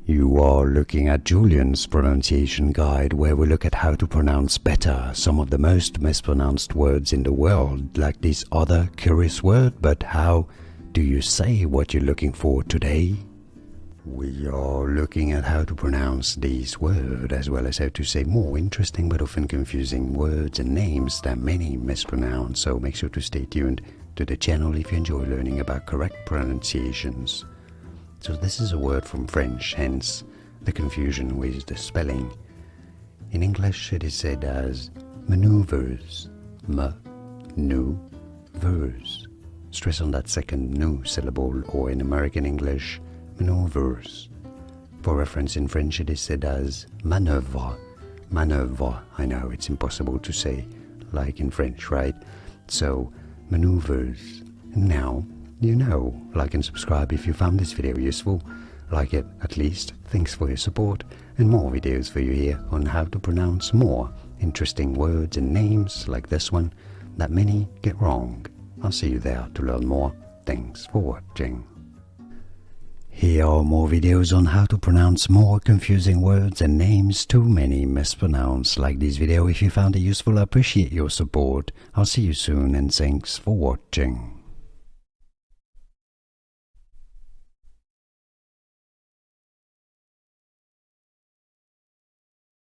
You are looking at Julian's pronunciation guide, where we look at how to pronounce better some of the most mispronounced words in the world, like this other curious word. But how do you say what you're looking for today? We are looking at how to pronounce these words, as well as how to say more interesting but often confusing words and names that many mispronounce, so make sure to stay tuned to the channel if you enjoy learning about correct pronunciations. So this is a word from French, hence the confusion with the spelling. In English it is said as manoeuvres, ma-nu-vers. Stress on that second nu syllable, or in American English, manoeuvres. For reference, in French it is said as manoeuvre. Manoeuvre. I know it's impossible to say like in French, right? So, manoeuvres. Now, you know. Like and subscribe if you found this video useful. Like it at least. Thanks for your support, and more videos for you here on how to pronounce more interesting words and names like this one that many get wrong. I'll see you there to learn more. Thanks for watching. Here are more videos on how to pronounce more confusing words and names too many mispronounced. Like this video if you found it useful. I appreciate your support. I'll see you soon, and thanks for watching.